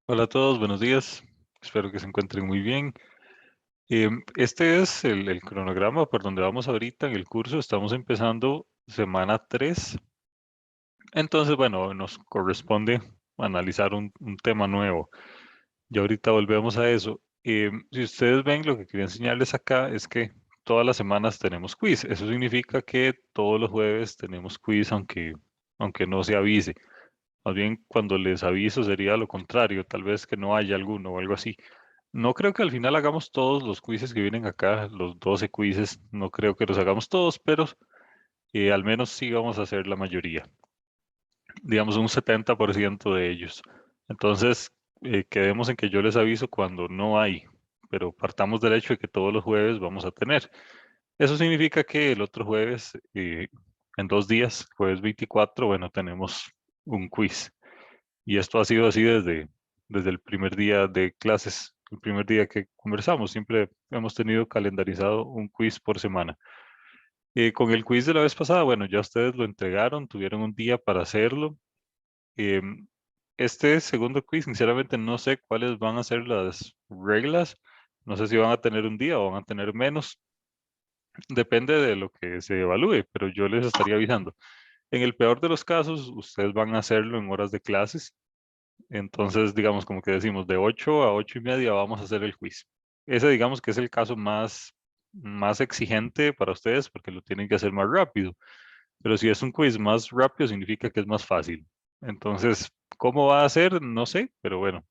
Hola a todos, buenos días. Espero que se encuentren muy bien. Este es el cronograma por donde vamos ahorita en el curso. Estamos empezando semana 3. Entonces, bueno, nos corresponde analizar un tema nuevo. Ya ahorita volvemos a eso. Si ustedes ven, lo que quería enseñarles acá es que todas las semanas tenemos quiz. Eso significa que todos los jueves tenemos quiz, aunque no se avise. Más bien, cuando les aviso sería lo contrario, tal vez que no haya alguno o algo así. No creo que al final hagamos todos los quizzes que vienen acá, los 12 quizzes, no creo que los hagamos todos, pero al menos sí vamos a hacer la mayoría, digamos un 70% de ellos. Entonces, quedemos en que yo les aviso cuando no hay, pero partamos del hecho de que todos los jueves vamos a tener. Eso significa que el otro jueves, en 2 días, jueves 24, bueno, tenemos un quiz. Y esto ha sido así desde el primer día de clases, el primer día que conversamos. Siempre hemos tenido calendarizado un quiz por semana. Con el quiz de la vez pasada, bueno, ya ustedes lo entregaron, tuvieron un día para hacerlo. Em, este segundo quiz, sinceramente, no sé cuáles van a ser las reglas. No sé si van a tener un día o van a tener menos. Depende de lo que se evalúe, pero yo les estaría avisando. En el peor de los casos, ustedes van a hacerlo en horas de clases. Entonces, digamos, como que decimos, de 8 a 8:30 vamos a hacer el quiz. Ese, digamos, que es el caso más exigente para ustedes porque lo tienen que hacer más rápido. Pero si es un quiz más rápido, significa que es más fácil. Entonces, ¿cómo va a ser? No sé, pero bueno,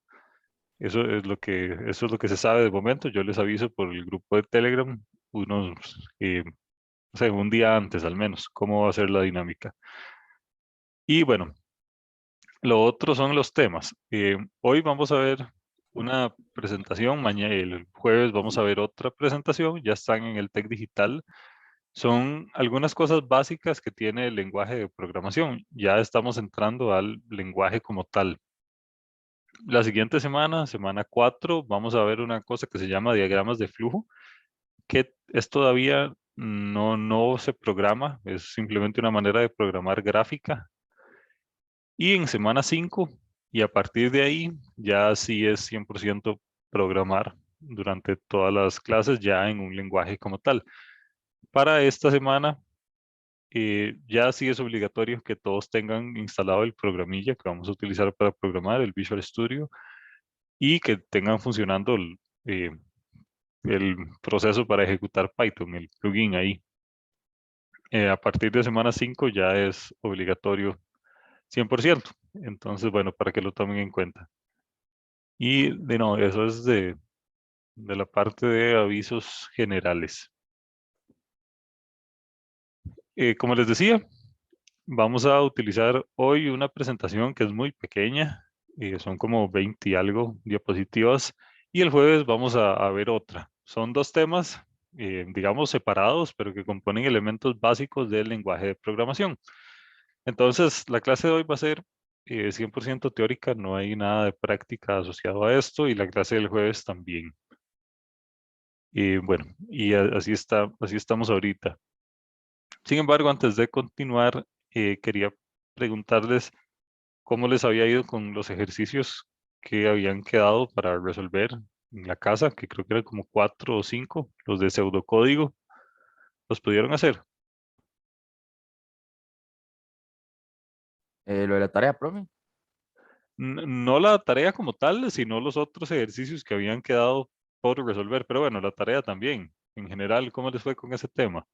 eso es lo que se sabe de momento. Yo les aviso por el grupo de Telegram unos, no sé, un día antes al menos, cómo va a ser la dinámica. Y bueno, lo otro son los temas. Hoy vamos a ver una presentación, mañana, el jueves vamos a ver otra presentación, ya están en el TEC Digital. Son algunas cosas básicas que tiene el lenguaje de programación. Ya estamos entrando al lenguaje como tal. La siguiente semana, semana 4, vamos a ver una cosa que se llama diagramas de flujo, que es todavía no se programa, es simplemente una manera de programar gráfica. Y en semana 5, y a partir de ahí, ya sí es 100% programar durante todas las clases ya en un lenguaje como tal. Para esta semana, ya sí es obligatorio que todos tengan instalado el programilla que vamos a utilizar para programar, el Visual Studio, y que tengan funcionando el proceso para ejecutar Python, el plugin ahí. A partir de semana 5 ya es obligatorio 100%. Entonces, bueno, para que lo tomen en cuenta. Y de no, eso es de la parte de avisos generales. Como les decía, vamos a utilizar hoy una presentación que es muy pequeña, son como 20 y algo diapositivas, y el jueves vamos a ver otra. Son dos temas, digamos, separados, pero que componen elementos básicos del lenguaje de programación. Entonces, la clase de hoy va a ser 100% teórica, no hay nada de práctica asociado a esto, y la clase del jueves también. Bueno, y así estamos ahorita. Sin embargo, antes de continuar, quería preguntarles cómo les había ido con los ejercicios que habían quedado para resolver en la casa, que creo que eran como 4 o 5, los de pseudocódigo. ¿Los pudieron hacer? Lo de la tarea, profe. No la tarea como tal, sino los otros ejercicios que habían quedado por resolver. Pero bueno, la tarea también. En general, ¿cómo les fue con ese tema?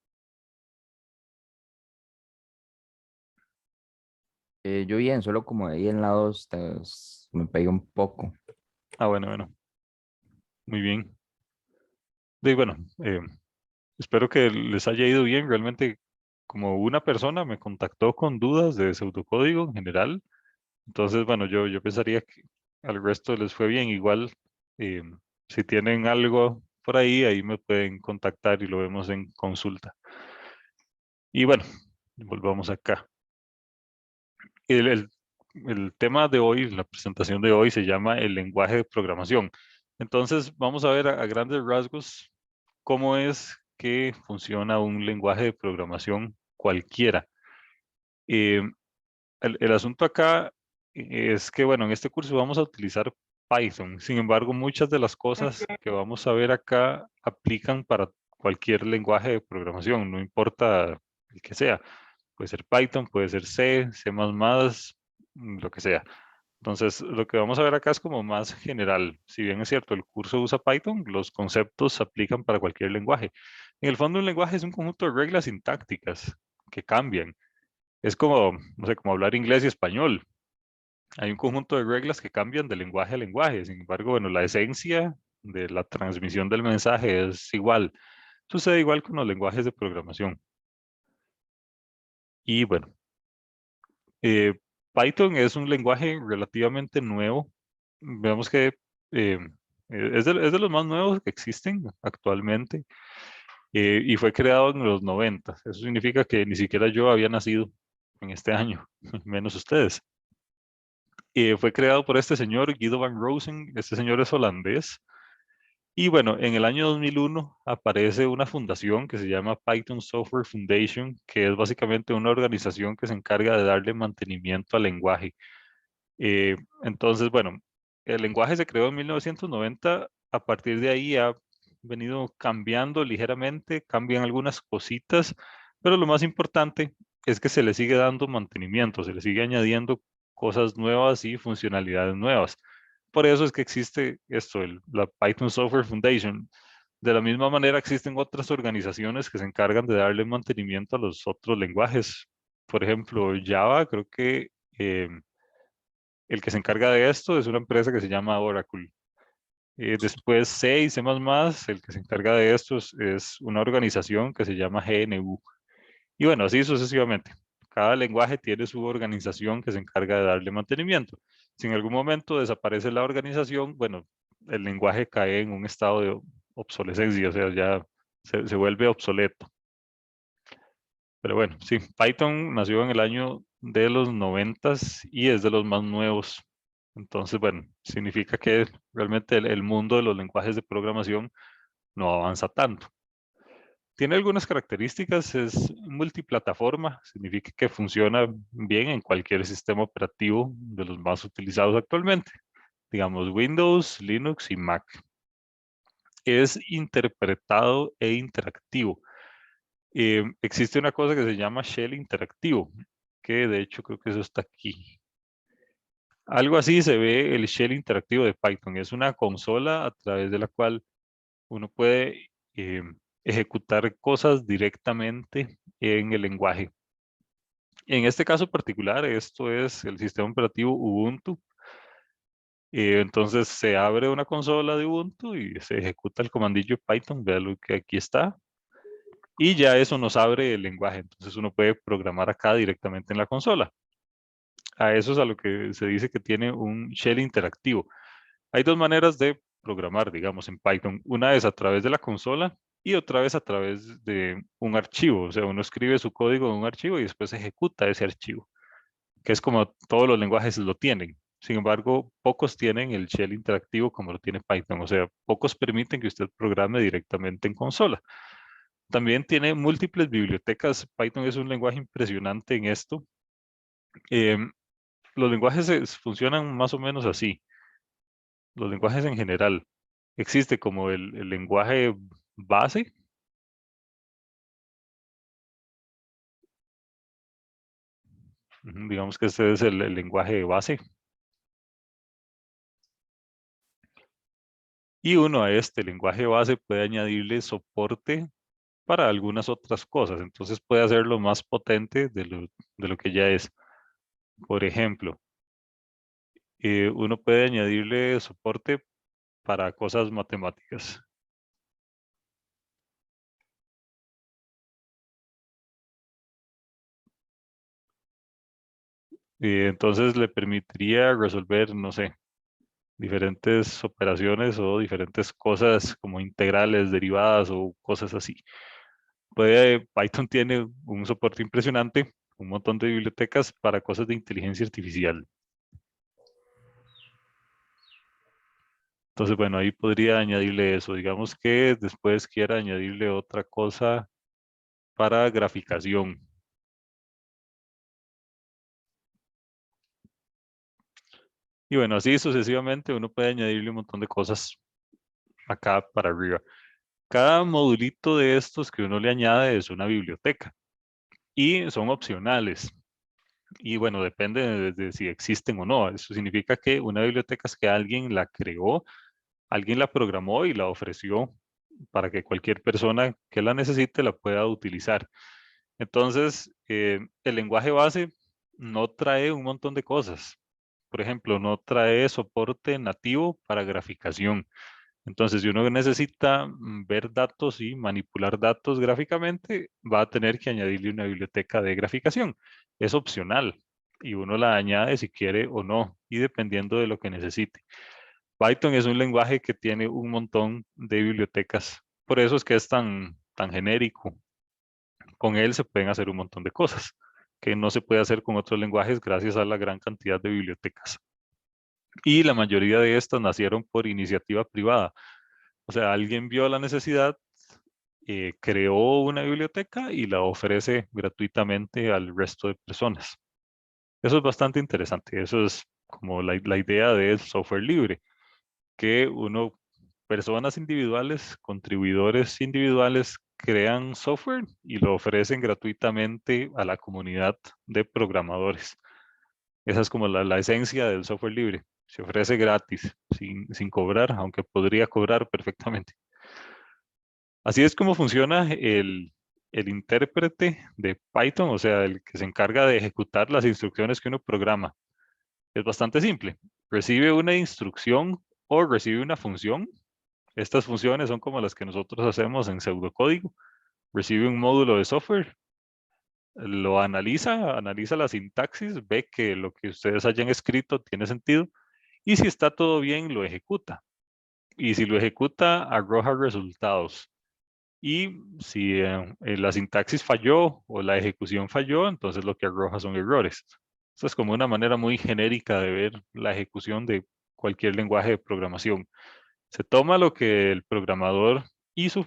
Yo bien, solo como ahí en la 2 me pegué un poco. Ah, bueno, bueno, muy bien. Y bueno, espero que les haya ido bien. Realmente, como una persona me contactó con dudas de pseudocódigo en general, entonces, bueno, yo pensaría que al resto les fue bien. Igual, eh, si tienen algo por ahí, ahí me pueden contactar y lo vemos en consulta. Y bueno, volvamos acá. El, el, el tema de hoy, la presentación de hoy se llama el lenguaje de programación. Entonces, vamos a ver a grandes rasgos cómo es que funciona un lenguaje de programación cualquiera. Eh, el asunto acá es que, bueno, en este curso vamos a utilizar Python. Sin embargo, muchas de las cosas que vamos a ver acá aplican para cualquier lenguaje de programación, no importa el que sea. Puede ser Python, puede ser C, C++, lo que sea. Entonces, lo que vamos a ver acá es como más general. Si bien es cierto, el curso usa Python, los conceptos se aplican para cualquier lenguaje. En el fondo, un lenguaje es un conjunto de reglas sintácticas que cambian. Es como, no sé, como hablar inglés y español. Hay un conjunto de reglas que cambian de lenguaje a lenguaje. Sin embargo, bueno, la esencia de la transmisión del mensaje es igual. Sucede igual con los lenguajes de programación. Y bueno, eh, Python es un lenguaje relativamente nuevo. Veamos que eh, es de los más nuevos que existen actualmente y fue creado en los 90. Eso significa que ni siquiera yo había nacido en este año, menos ustedes. Fue creado por este señor, Guido van Rosen. Este señor es holandés. Y bueno, en el año 2001 aparece una fundación que se llama Python Software Foundation, que es básicamente una organización que se encarga de darle mantenimiento al lenguaje. Entonces, bueno, el lenguaje se creó en 1990. A partir de ahí ha venido cambiando ligeramente, cambian algunas cositas, pero lo más importante es que se le sigue dando mantenimiento, se le sigue añadiendo cosas nuevas y funcionalidades nuevas. Por eso es que existe esto, la Python Software Foundation. De la misma manera existen otras organizaciones que se encargan de darle mantenimiento a los otros lenguajes. Por ejemplo, Java, creo que el que se encarga de esto es una empresa que se llama Oracle. Después C y C++, el que se encarga de esto es una organización que se llama GNU. Y bueno, así sucesivamente. Cada lenguaje tiene su organización que se encarga de darle mantenimiento. Si en algún momento desaparece la organización, bueno, el lenguaje cae en un estado de obsolescencia, o sea, ya se vuelve obsoleto. Pero bueno, sí, Python nació en el año de los 90 y es de los más nuevos. Entonces, bueno, significa que realmente el mundo de los lenguajes de programación no avanza tanto. Tiene algunas características, es multiplataforma, significa que funciona bien en cualquier sistema operativo de los más utilizados actualmente, digamos Windows, Linux y Mac. Es interpretado e interactivo. Existe una cosa que se llama shell interactivo, que de hecho creo que eso está aquí. Algo así se ve el shell interactivo de Python. Es una consola a través de la cual uno puede ejecutar cosas directamente en el lenguaje. En este caso particular, esto es el sistema operativo Ubuntu. Entonces se abre una consola de Ubuntu y se ejecuta el comandillo Python. Vean lo que aquí está. Y ya eso nos abre el lenguaje. Entonces uno puede programar acá directamente en la consola. A eso es a lo que se dice que tiene un shell interactivo. Hay dos maneras de programar, digamos, en Python. Una es a través de la consola y otra vez a través de un archivo. O sea, uno escribe su código en un archivo y después ejecuta ese archivo, que es como todos los lenguajes lo tienen. Sin embargo, pocos tienen el shell interactivo como lo tiene Python. O sea, pocos permiten que usted programe directamente en consola. También tiene múltiples bibliotecas. Python es un lenguaje impresionante en esto. Em, los lenguajes funcionan más o menos así. Los lenguajes en general. Existe como el lenguaje base. Digamos que este es el lenguaje base. Y uno a este lenguaje base puede añadirle soporte para algunas otras cosas. Entonces puede hacerlo más potente de lo que ya es. Por ejemplo, uno puede añadirle soporte para cosas matemáticas. Entonces le permitiría resolver, no sé, diferentes operaciones o diferentes cosas como integrales, derivadas o cosas así. Python tiene un soporte impresionante, un montón de bibliotecas para cosas de inteligencia artificial. Entonces, bueno, ahí podría añadirle eso. Digamos que después quiera añadirle otra cosa para graficación. Y bueno, así sucesivamente uno puede añadirle un montón de cosas acá para arriba. Cada modulito de estos que uno le añade es una biblioteca y son opcionales. Y bueno, depende de si existen o no. Eso significa que una biblioteca es que alguien la creó, alguien la programó y la ofreció para que cualquier persona que la necesite la pueda utilizar. Entonces, el lenguaje base no trae un montón de cosas. Por ejemplo, no trae soporte nativo para graficación. Entonces, si uno necesita ver datos y manipular datos gráficamente, va a tener que añadirle una biblioteca de graficación. Es opcional y uno la añade si quiere o no, y dependiendo de lo que necesite. Python es un lenguaje que tiene un montón de bibliotecas. Por eso es que es tan genérico. Con él se pueden hacer un montón de cosas que no se puede hacer con otros lenguajes gracias a la gran cantidad de bibliotecas. Y la mayoría de estas nacieron por iniciativa privada. O sea, alguien vio la necesidad, creó una biblioteca y la ofrece gratuitamente al resto de personas. Eso es bastante interesante. Eso es como la idea del software libre, que personas individuales, contribuidores individuales, crean software y lo ofrecen gratuitamente a la comunidad de programadores. Esa es como la esencia del software libre. Se ofrece gratis, sin cobrar, aunque podría cobrar perfectamente. Así es como funciona el intérprete de Python, o sea, el que se encarga de ejecutar las instrucciones que uno programa. Es bastante simple. Recibe una instrucción o recibe una función. Estas funciones son como las que nosotros hacemos en pseudocódigo. Recibe un módulo de software, lo analiza la sintaxis, ve que lo que ustedes hayan escrito tiene sentido y si está todo bien, lo ejecuta. Y si lo ejecuta, arroja resultados. Y si la sintaxis falló o la ejecución falló, entonces lo que arroja son errores. Esto es como una manera muy genérica de ver la ejecución de cualquier lenguaje de programación. Se toma lo que el programador hizo,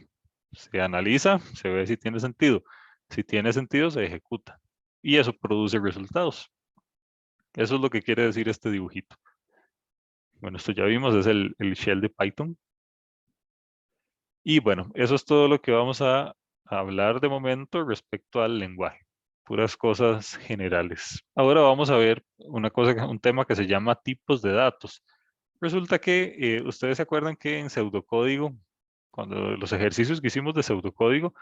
se analiza, se ve si tiene sentido. Si tiene sentido, se ejecuta. Y eso produce resultados. Eso es lo que quiere decir este dibujito. Bueno, esto ya vimos, es el shell de Python. Y bueno, eso es todo lo que vamos a hablar de momento respecto al lenguaje. Puras cosas generales. Ahora vamos a ver un tema que se llama tipos de datos. Resulta que ustedes se acuerdan que en pseudocódigo, cuando los ejercicios que hicimos de pseudocódigo,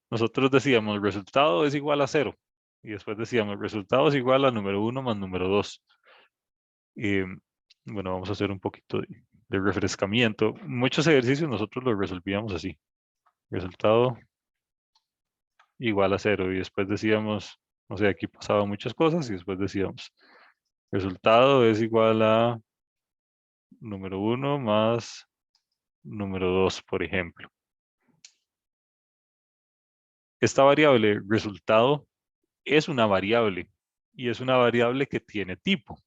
nosotros decíamos resultado es igual a 0. Y después decíamos resultado es igual a número 1 más número 2. Bueno, vamos a hacer un poquito de refrescamiento. Muchos ejercicios nosotros los resolvíamos así. Resultado igual a 0. Y después decíamos, o sea, aquí pasaban muchas cosas y después decíamos, resultado es igual a número 1 más número 2, por ejemplo. Esta variable resultado es una variable y es una variable que tiene tipo.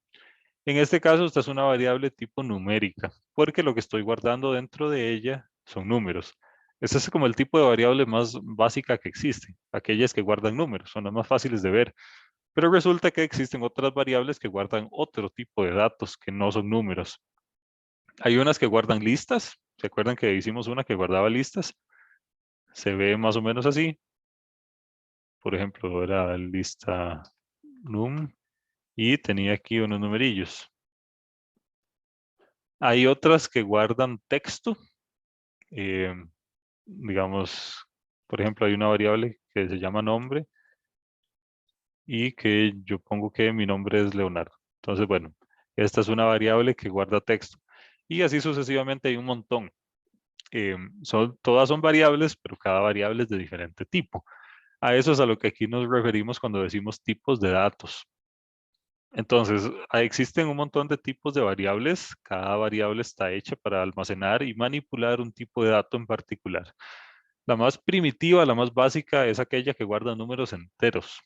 En este caso, esta es una variable tipo numérica, porque lo que estoy guardando dentro de ella son números. Este es como el tipo de variable más básica que existe, aquellas que guardan números, son las más fáciles de ver. Pero resulta que existen otras variables que guardan otro tipo de datos que no son números. Hay unas que guardan listas, ¿se acuerdan que hicimos una que guardaba listas? Se ve más o menos así. Por ejemplo, era lista num y tenía aquí unos numerillos. Hay otras que guardan texto. eh, digamos, por ejemplo, hay una variable que se llama nombre y que yo pongo que mi nombre es Leonardo. Entonces, bueno, esta es una variable que guarda texto. Y así sucesivamente hay un montón. Todas son variables, pero cada variable es de diferente tipo. A eso es a lo que aquí nos referimos cuando decimos tipos de datos. Entonces, existen un montón de tipos de variables. Cada variable está hecha para almacenar y manipular un tipo de dato en particular. La más primitiva, la más básica, es aquella que guarda números enteros,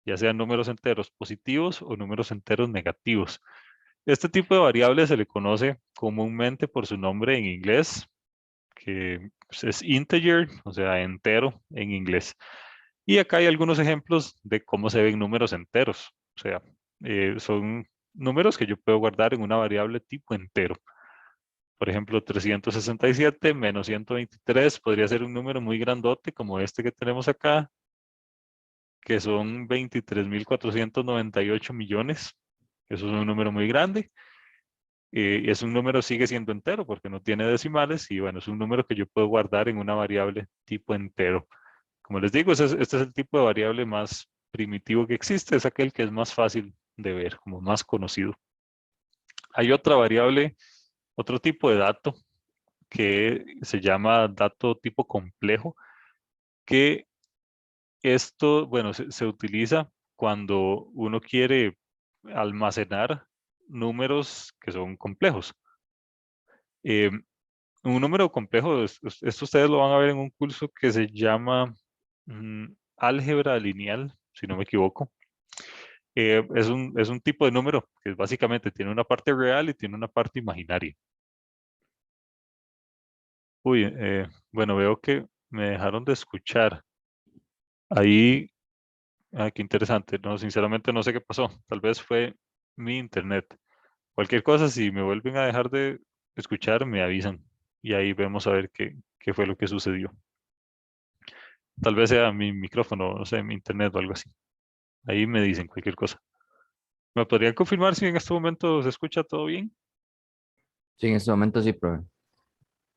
ya sean números enteros positivos o números enteros negativos. Este tipo de variable se le conoce comúnmente por su nombre en inglés, que pues, es integer, o sea, entero en inglés. Y acá hay algunos ejemplos de cómo se ven números enteros. O sea, son números que yo puedo guardar en una variable tipo entero. Por ejemplo, 367 menos 123 podría ser un número muy grandote como este que tenemos acá, que son 23.498 millones. Eso es un número muy grande. Es un número, sigue siendo entero porque no tiene decimales y bueno, es un número que yo puedo guardar en una variable tipo entero. Como les digo, este es el tipo de variable más primitivo que existe, es aquel que es más fácil de ver, como más conocido. Hay otra variable, otro tipo de dato que se llama dato tipo complejo, que esto, bueno, se utiliza cuando uno quiere almacenar números que son complejos. Eh, un número complejo, esto ustedes lo van a ver en un curso que se llama álgebra lineal, si no me equivoco. Es un tipo de número que básicamente tiene una parte real y tiene una parte imaginaria. Uy, bueno, veo que me dejaron de escuchar. Ahí, qué interesante. No, sinceramente no sé qué pasó. Tal vez fue mi internet. Cualquier cosa, si me vuelven a dejar de escuchar, me avisan. Y ahí vemos a ver qué fue lo que sucedió. Tal vez sea mi micrófono, no sé, mi internet o algo así. Ahí me dicen cualquier cosa. ¿Me podrían confirmar si en este momento se escucha todo bien? Sí, en este momento sí, profe.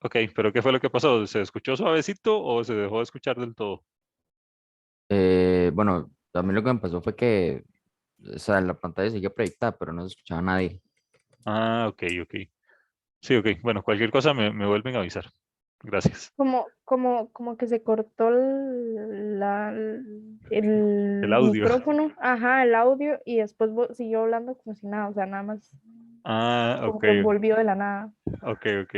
Ok, pero ¿qué fue lo que pasó? ¿Se escuchó suavecito o se dejó de escuchar del todo? Bueno, también lo que me pasó fue que, o sea, la pantalla seguía proyectada, pero no se escuchaba a nadie. Ah, ok, ok. Sí, ok. Bueno, cualquier cosa me vuelven a avisar. Gracias. Como que se cortó El el audio. micrófono, ajá, el audio, y después siguió hablando como si nada, o sea, nada más Ah, como ok, que volvió de la nada. ok, ok.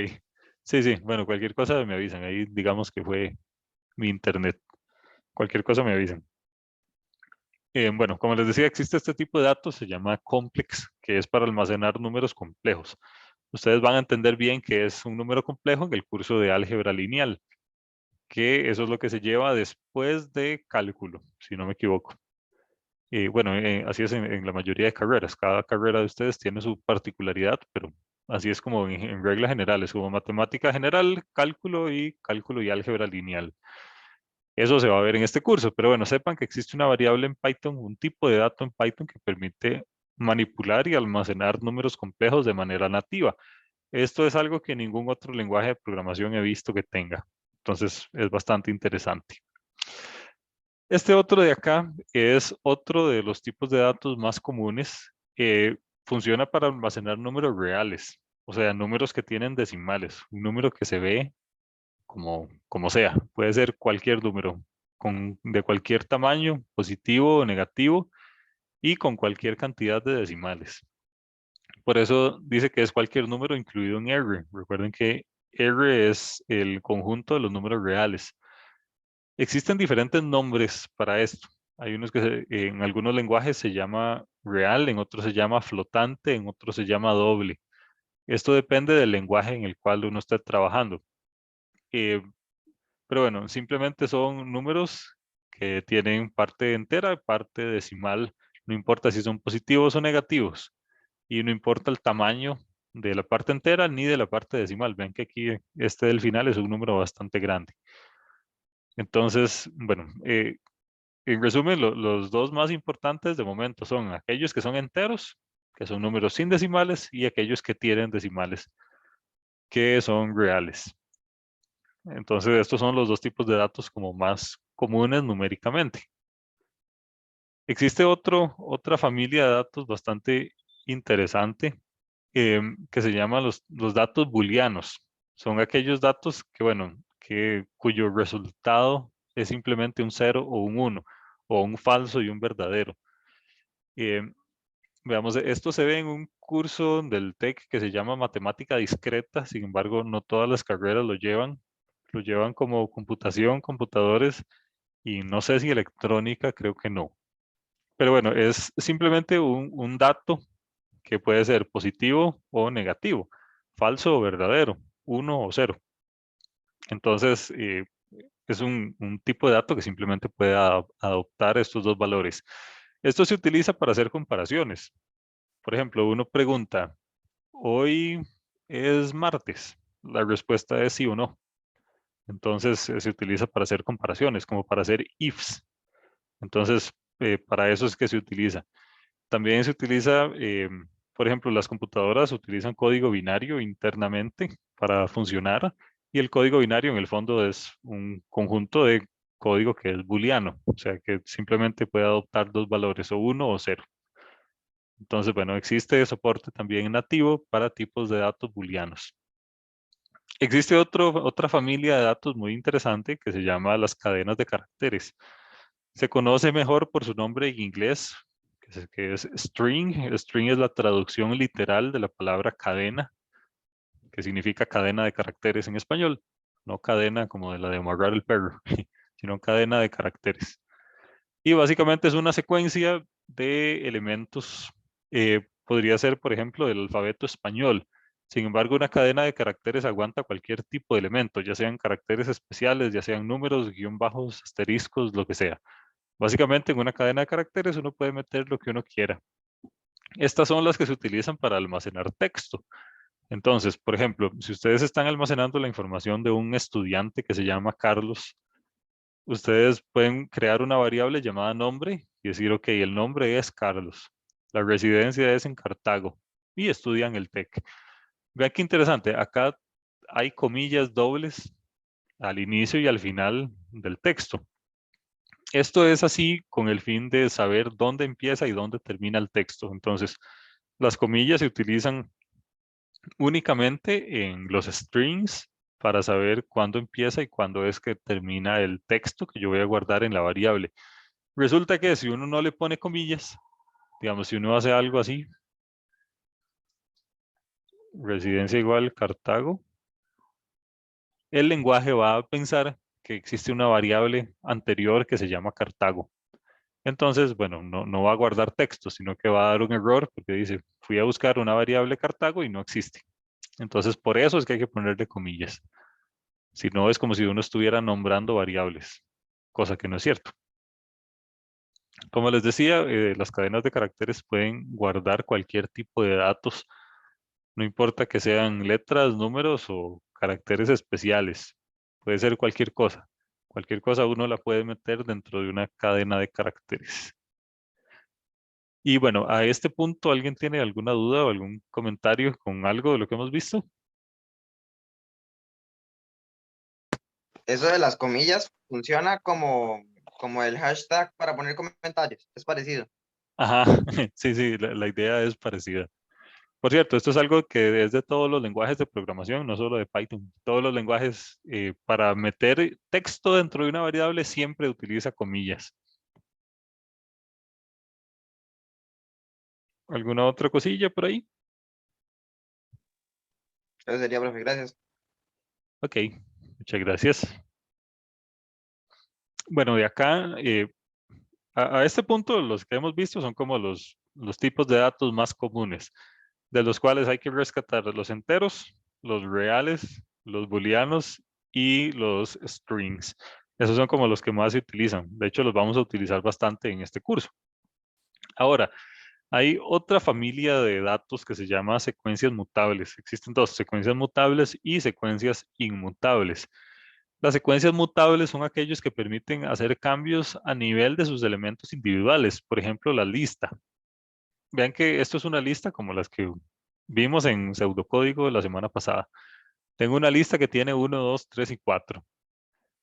Sí, sí. Bueno, cualquier cosa me avisan. Ahí digamos que fue mi internet. Cualquier cosa me avisan. Bueno, como les decía, existe este tipo de datos, se llama complex, que es para almacenar números complejos. Ustedes van a entender bien que es un número complejo en el curso de álgebra lineal, que eso es lo que se lleva después de cálculo, si no me equivoco. Bueno, así es en la mayoría de carreras. Cada carrera de ustedes tiene su particularidad, pero así es como en reglas generales, como matemática general, cálculo y álgebra lineal. Eso se va a ver en este curso, pero bueno, sepan que existe una variable en Python, un tipo de dato en Python que permite manipular y almacenar números complejos de manera nativa. Esto es algo que ningún otro lenguaje de programación he visto que tenga. Entonces es bastante interesante. Este otro de acá es otro de los tipos de datos más comunes. Funciona para almacenar números reales, o sea, números que tienen decimales, un número que se ve como sea. Puede ser cualquier número, de cualquier tamaño, positivo o negativo, y con cualquier cantidad de decimales. Por eso dice que es cualquier número incluido en R. Recuerden que R es el conjunto de los números reales. Existen diferentes nombres para esto. Hay unos que en algunos lenguajes se llama real, en otros se llama flotante, en otros se llama doble. Esto depende del lenguaje en el cual uno esté trabajando. Eh, pero bueno, simplemente son números que tienen parte entera y parte decimal. No importa si son positivos o negativos. Y no importa el tamaño de la parte entera ni de la parte decimal. Ven que aquí este del final es un número bastante grande. Entonces, bueno, en resumen, los dos más importantes de momento son aquellos que son enteros, que son números sin decimales, y aquellos que tienen decimales, que son reales. Entonces, estos son los dos tipos de datos como más comunes numéricamente. Existe otra familia de datos bastante interesante que se llama los datos booleanos. Son aquellos datos que, bueno, cuyo resultado es simplemente un 0 o un 1, o un falso y un verdadero. Eh, Veamos, esto se ve en un curso del TEC que se llama Matemática Discreta, sin embargo, no todas las carreras lo llevan como computación, computadores y no sé si electrónica, creo que no. Pero bueno, es simplemente un dato que puede ser positivo o negativo, falso o verdadero, uno o cero. Entonces, es un tipo de dato que simplemente puede adoptar estos dos valores. Esto se utiliza para hacer comparaciones. por ejemplo, uno pregunta, ¿hoy es martes? La respuesta es sí o no. Entonces se utiliza para hacer comparaciones, como para hacer ifs. Entonces, para eso es que se utiliza. También se utiliza, por ejemplo, las computadoras utilizan código binario internamente para funcionar y el código binario en el fondo es un conjunto de código que es booleano, o sea que simplemente puede adoptar dos valores, o 1 o 0. Entonces, bueno, existe soporte también nativo para tipos de datos booleanos. Existe otra familia de datos muy interesante que se llama las cadenas de caracteres. Se conoce mejor por su nombre en inglés, que es string. String es la traducción literal de la palabra cadena, que significa cadena de caracteres en español. No cadena como de la de amarrar el perro, sino cadena de caracteres. Y básicamente es una secuencia de elementos. Podría ser, por ejemplo, el alfabeto español. Sin embargo, una cadena de caracteres aguanta cualquier tipo de elemento, ya sean caracteres especiales, ya sean números, guión bajos, asteriscos, lo que sea. Básicamente, en una cadena de caracteres uno puede meter lo que uno quiera. Estas son las que se utilizan para almacenar texto. Entonces, por ejemplo, si ustedes están almacenando la información de un estudiante que se llama Carlos, ustedes pueden crear una variable llamada nombre y decir, ok, el nombre es Carlos, la residencia es en Cartago y estudian el TEC. Vean qué interesante, acá hay comillas dobles al inicio y al final del texto. Esto es así con el fin de saber dónde empieza y dónde termina el texto. Entonces, las comillas se utilizan únicamente en los strings para saber cuándo empieza y cuándo es que termina el texto que yo voy a guardar en la variable. Resulta que si uno no le pone comillas, digamos, si uno hace algo así, residencia igual Cartago, el lenguaje va a pensar que existe una variable anterior que se llama Cartago. Entonces, bueno, no va a guardar texto, sino que va a dar un error porque dice, fui a buscar una variable Cartago y no existe. Entonces, por eso es que hay que ponerle comillas. Si no, es como si uno estuviera nombrando variables, cosa que no es cierto. Como les decía, las cadenas de caracteres pueden guardar cualquier tipo de datos, no importa que sean letras, números o caracteres especiales. Puede ser cualquier cosa. Cualquier cosa uno la puede meter dentro de una cadena de caracteres. Y bueno, a este punto, ¿alguien tiene alguna duda o algún comentario con algo de lo que hemos visto? Eso de las comillas funciona como el hashtag para poner comentarios. Es parecido. Ajá, sí, la idea es parecida. Por cierto, esto es algo que es de todos los lenguajes de programación, no solo de Python. Todos los lenguajes, para meter texto dentro de una variable, siempre utiliza comillas. ¿Alguna otra cosilla por ahí? Eso sería, profe. Gracias. Ok, muchas gracias. Bueno, de acá, a este punto, los que hemos visto son como los tipos de datos más comunes, de los cuales hay que rescatar los enteros, los reales, los booleanos y los strings. Esos son como los que más se utilizan. De hecho, los vamos a utilizar bastante en este curso. Ahora, hay otra familia de datos que se llama secuencias mutables. Existen dos, secuencias mutables y secuencias inmutables. Las secuencias mutables son aquellos que permiten hacer cambios a nivel de sus elementos individuales. Por ejemplo, la lista. Vean que esto es una lista como las que vimos en pseudocódigo la semana pasada. Tengo una lista que tiene 1, 2, 3 y 4.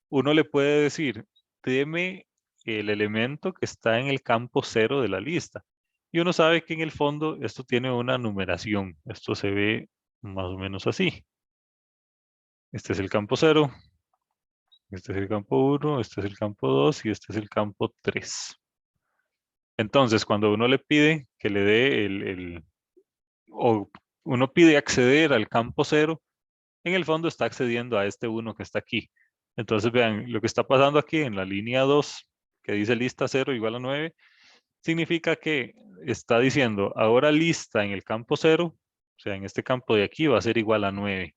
Uno le puede decir, deme el elemento que está en el campo 0 de la lista. Y uno sabe que en el fondo esto tiene una numeración. Esto se ve más o menos así. Este es el campo 0, este es el campo 1, este es el campo 2 y este es el campo 3. Entonces, cuando uno le pide que le dé o uno pide acceder al campo 0, en el fondo está accediendo a este 1 que está aquí. Entonces, vean, lo que está pasando aquí en la línea 2, que dice lista 0 igual a 9, significa que está diciendo, ahora lista en el campo 0, o sea, en este campo de aquí va a ser igual a 9.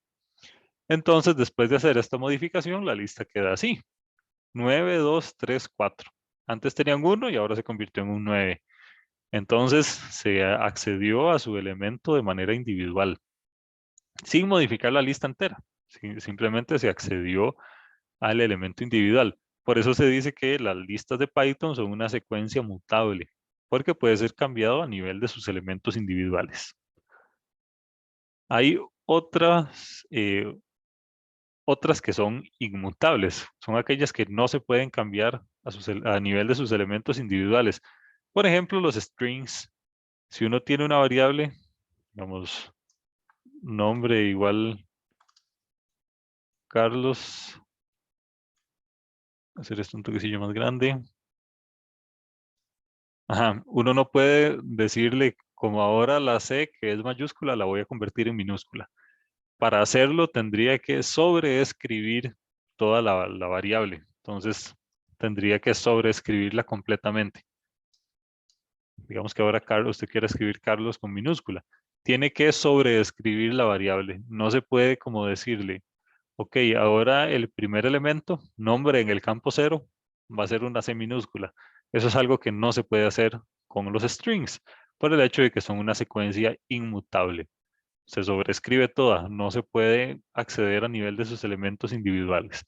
Entonces, después de hacer esta modificación, la lista queda así. 9, 2, 3, 4. Antes tenían 1 y ahora se convirtió en un 9. Entonces se accedió a su elemento de manera individual, sin modificar la lista entera. Simplemente se accedió al elemento individual. Por eso se dice que las listas de Python son una secuencia mutable, porque puede ser cambiado a nivel de sus elementos individuales. Hay otras que son inmutables, son aquellas que no se pueden cambiar a nivel de sus elementos individuales. Por ejemplo, los strings. Si uno tiene una variable, digamos, nombre igual Carlos, hacer esto un toquecillo más grande. Ajá, uno no puede decirle, como ahora la C, que es mayúscula, la voy a convertir en minúscula. Para hacerlo tendría que sobreescribir toda la variable. Entonces tendría que sobreescribirla completamente. Digamos que ahora Carlos, usted quiere escribir Carlos con minúscula. Tiene que sobreescribir la variable. No se puede como decirle, ok, ahora el primer elemento, nombre en el campo 0, va a ser una C minúscula. Eso es algo que no se puede hacer con los strings, por el hecho de que son una secuencia inmutable. Se sobrescribe toda, no se puede acceder a nivel de sus elementos individuales.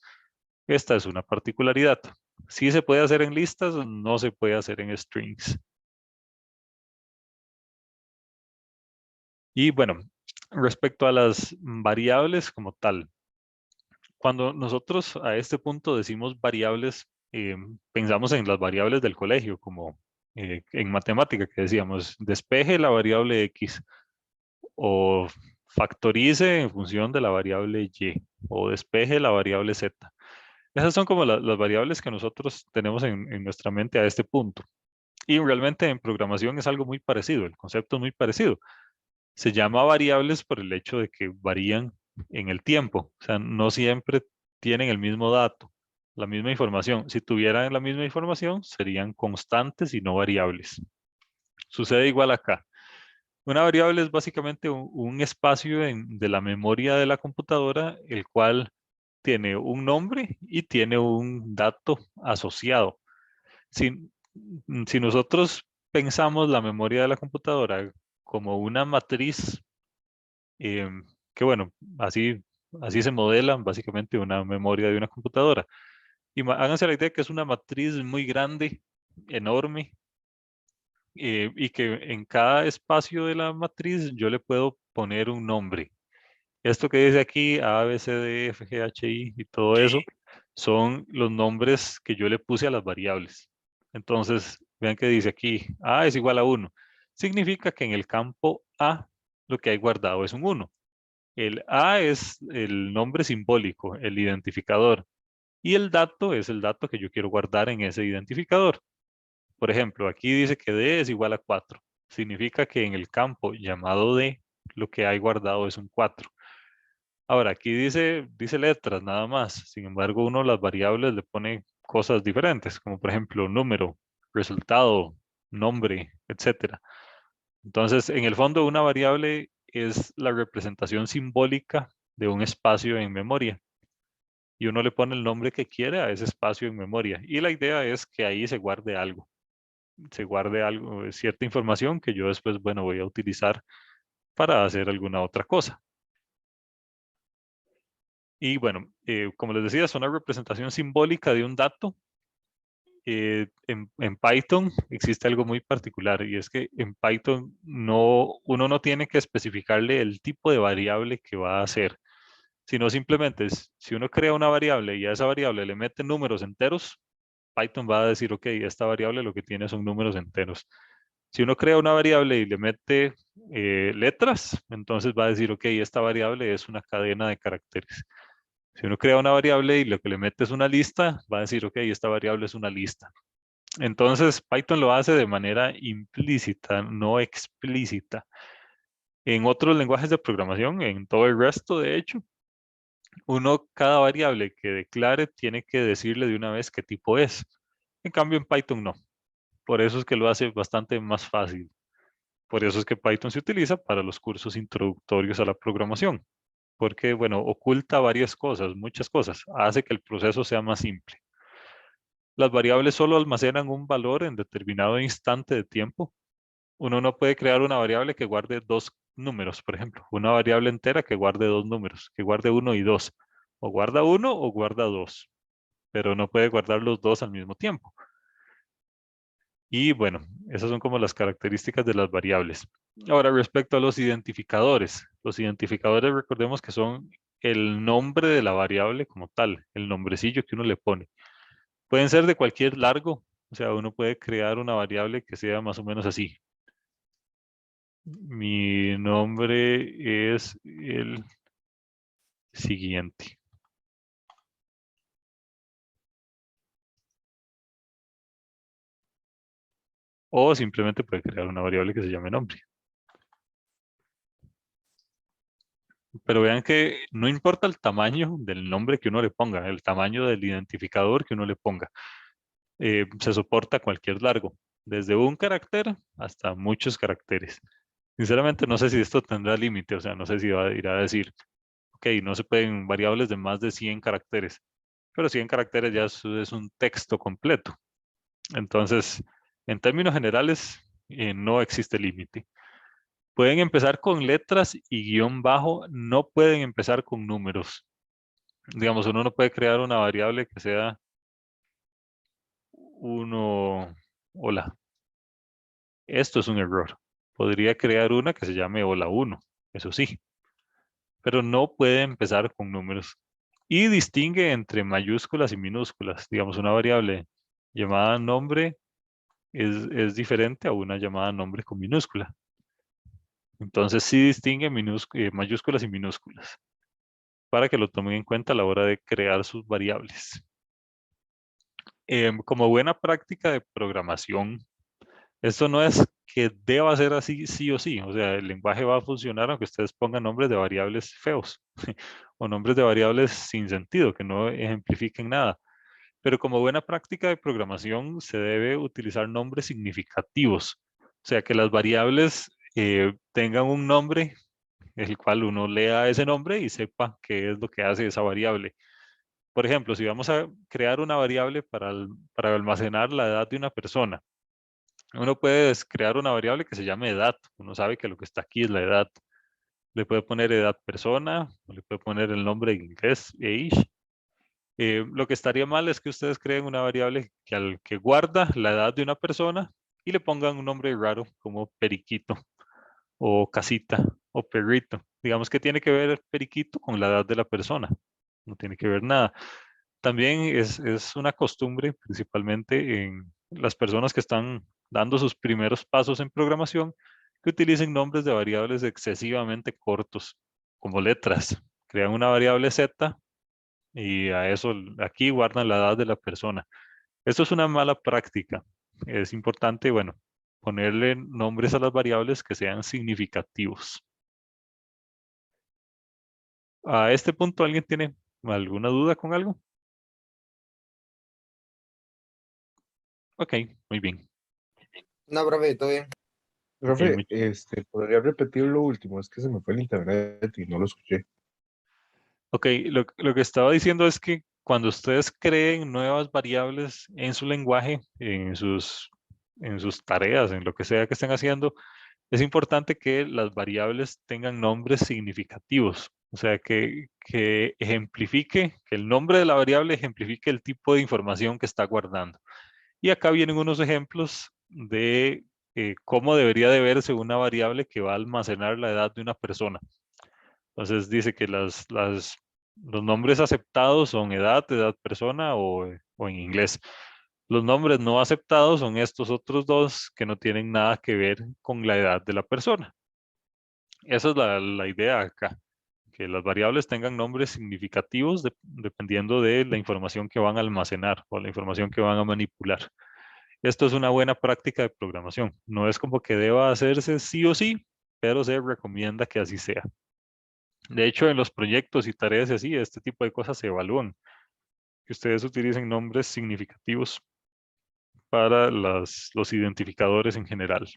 Esta es una particularidad. Sí se puede hacer en listas, no se puede hacer en strings. Y bueno, respecto a las variables como tal, cuando nosotros a este punto decimos variables, pensamos en las variables del colegio, como en matemática que decíamos, despeje la variable x o factorice en función de la variable y o despeje la variable z. Esas son como las variables que nosotros tenemos en nuestra mente a este punto. Y realmente en programación es algo muy parecido, el concepto es muy parecido. Se llama variables por el hecho de que varían en el tiempo, o sea, no siempre tienen el mismo dato, la misma información. Si tuvieran la misma información, serían constantes y no variables. Sucede igual acá. Una variable es básicamente un espacio de la memoria de la computadora, el cual tiene un nombre y tiene un dato asociado. Si, si nosotros pensamos la memoria de la computadora como una matriz, que bueno, así se modela básicamente una memoria de una computadora. Y háganse la idea que es una matriz muy grande, enorme, y que en cada espacio de la matriz yo le puedo poner un nombre. Esto que dice aquí, A, B, C, D, F, G, H, I y todo eso, son los nombres que yo le puse a las variables. Entonces, vean que dice aquí, A es igual a 1. Significa que en el campo A lo que hay guardado es un 1. El A es el nombre simbólico, el identificador. Y el dato es el dato que yo quiero guardar en ese identificador. Por ejemplo, aquí dice que D es igual a 4. Significa que en el campo llamado D, lo que hay guardado es un 4. Ahora, aquí dice letras nada más. Sin embargo, uno las variables le pone cosas diferentes, como por ejemplo número, resultado, nombre, etc. Entonces, en el fondo, una variable es la representación simbólica de un espacio en memoria. Y uno le pone el nombre que quiere a ese espacio en memoria. Y la idea es que ahí se guarde algo. Se guarde algo, cierta información que yo después, bueno, voy a utilizar para hacer alguna otra cosa. Y bueno, como les decía, es una representación simbólica de un dato. En Python existe algo muy particular y es que en Python uno no tiene que especificarle el tipo de variable que va a hacer, sino simplemente si uno crea una variable y a esa variable le mete números enteros, Python va a decir, ok, esta variable lo que tiene son números enteros. Si uno crea una variable y le mete letras, entonces va a decir, ok, esta variable es una cadena de caracteres. Si uno crea una variable y lo que le mete es una lista, va a decir, ok, esta variable es una lista. Entonces, Python lo hace de manera implícita, no explícita. En otros lenguajes de programación, en todo el resto, de hecho, cada variable que declare tiene que decirle de una vez qué tipo es. En cambio, en Python no. Por eso es que lo hace bastante más fácil. Por eso es que Python se utiliza para los cursos introductorios a la programación. Porque, bueno, oculta varias cosas, muchas cosas. Hace que el proceso sea más simple. Las variables solo almacenan un valor en determinado instante de tiempo. uno no puede crear una variable que guarde dos números, por ejemplo, una variable entera que guarde dos números, que guarde 1 y 2, o guarda 1 o guarda 2, pero no puede guardar los dos al mismo tiempo. Y bueno, esas son como las características de las variables. Ahora, respecto a los identificadores recordemos que son el nombre de la variable como tal, el nombrecillo que uno le pone. Pueden ser de cualquier largo, o sea, uno puede crear una variable que sea más o menos así. Mi nombre es el siguiente. O simplemente puede crear una variable que se llame nombre. Pero vean que no importa el tamaño del nombre que uno le ponga, el tamaño del identificador que uno le ponga. Se soporta cualquier largo, desde un carácter hasta muchos caracteres. Sinceramente no sé si esto tendrá límite, o sea, no sé si va a ir a decir, ok, no se pueden variables de más de 100 caracteres, pero 100 caracteres ya es un texto completo. Entonces, en términos generales, no existe límite. Pueden empezar con letras y guión bajo, no pueden empezar con números. Digamos, uno no puede crear una variable que sea hola. Esto es un error. Podría crear una que se llame hola 1, eso sí, pero no puede empezar con números. Y distingue entre mayúsculas y minúsculas. Digamos, una variable llamada nombre es diferente a una llamada nombre con minúscula. Entonces sí distingue mayúsculas y minúsculas para que lo tomen en cuenta a la hora de crear sus variables. Como buena práctica de programación, esto no es que deba ser así sí o sí. O sea, el lenguaje va a funcionar aunque ustedes pongan nombres de variables feos o nombres de variables sin sentido, que no ejemplifiquen nada. Pero como buena práctica de programación se debe utilizar nombres significativos. O sea, que las variables tengan un nombre, el cual uno lea ese nombre y sepa qué es lo que hace esa variable. Por ejemplo, si vamos a crear una variable para almacenar la edad de una persona, uno puede crear una variable que se llame edad. Uno sabe que lo que está aquí es la edad. Le puede poner edad persona, o le puede poner el nombre en inglés, age. Lo que estaría mal es que ustedes creen una variable que guarda la edad de una persona y le pongan un nombre raro como periquito o casita o perrito. Digamos que tiene que ver el periquito con la edad de la persona. No tiene que ver nada. También es una costumbre, principalmente en las personas que están dando sus primeros pasos en programación, que utilicen nombres de variables excesivamente cortos, como letras. Crean una variable z y a eso aquí guardan la edad de la persona. Esto es una mala práctica. Es importante, bueno, ponerle nombres a las variables que sean significativos. A este punto, ¿alguien tiene alguna duda con algo? Ok, muy bien. No, profe, todo bien. Ok, Profe, ¿podría repetir lo último? Es que se me fue el internet y no lo escuché. ok, lo que estaba diciendo es que cuando ustedes creen nuevas variables en su lenguaje, en sus tareas, en lo que sea que estén haciendo, es importante que las variables tengan nombres significativos. O sea, que ejemplifique, que el nombre de la variable ejemplifique el tipo de información que está guardando. Y acá vienen unos ejemplos de cómo debería de verse una variable que va a almacenar la edad de una persona. Entonces dice que los nombres aceptados son edad, edad persona o en inglés. Los nombres no aceptados son estos otros dos que no tienen nada que ver con la edad de la persona. Esa es la idea acá, que las variables tengan nombres significativos dependiendo de la información que van a almacenar o la información que van a manipular. Esto es una buena práctica de programación. No es como que deba hacerse sí o sí, pero se recomienda que así sea. De hecho, en los proyectos y tareas y así, este tipo de cosas se evalúan. Que ustedes utilicen nombres significativos para los identificadores en general.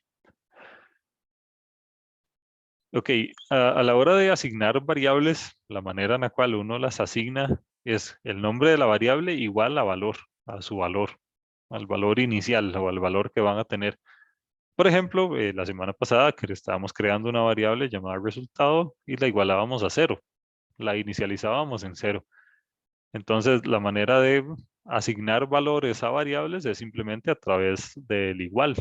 Ok, a la hora de asignar variables, la manera en la cual uno las asigna es el nombre de la variable igual a valor, a su valor, al valor inicial o al valor que van a tener. Por ejemplo, la semana pasada que estábamos creando una variable llamada resultado y la igualábamos a 0, la inicializábamos en 0. Entonces, la manera de asignar valores a variables es simplemente a través del igual.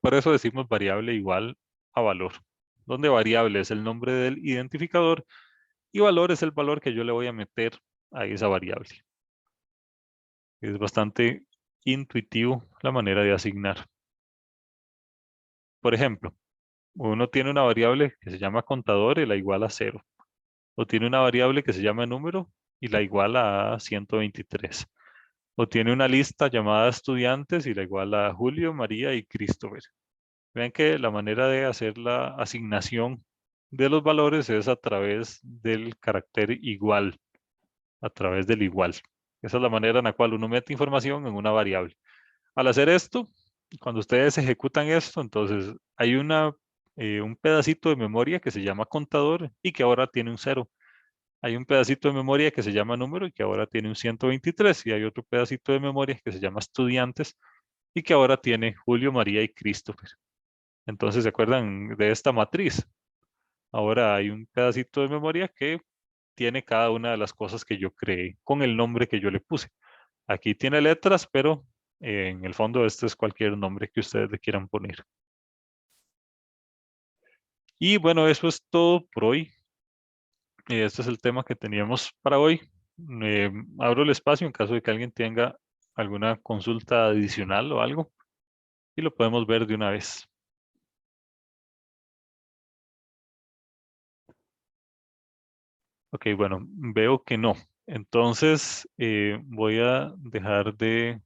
Por eso decimos variable igual a valor, donde variable es el nombre del identificador y valor es el valor que yo le voy a meter a esa variable. Es bastante intuitivo la manera de asignar. Por ejemplo, uno tiene una variable que se llama contador y la iguala a 0. O tiene una variable que se llama número y la iguala a 123. O tiene una lista llamada estudiantes y la iguala a Julio, María y Christopher. Vean que la manera de hacer la asignación de los valores es a través del carácter igual, a través del igual. Esa es la manera en la cual uno mete información en una variable. Al hacer esto, cuando ustedes ejecutan esto, entonces hay un pedacito de memoria que se llama contador y que ahora tiene un 0. Hay un pedacito de memoria que se llama número y que ahora tiene un 123. Y hay otro pedacito de memoria que se llama estudiantes y que ahora tiene Julio, María y Christopher. Entonces, ¿se acuerdan de esta matriz? Ahora hay un pedacito de memoria que tiene cada una de las cosas que yo creé con el nombre que yo le puse. Aquí tiene letras, pero en el fondo este es cualquier nombre que ustedes le quieran poner. Y bueno, eso es todo por hoy. Este es el tema que teníamos para hoy. Abro el espacio en caso de que alguien tenga alguna consulta adicional o algo y lo podemos ver de una vez. Ok, bueno, veo que no. Entonces voy a dejar de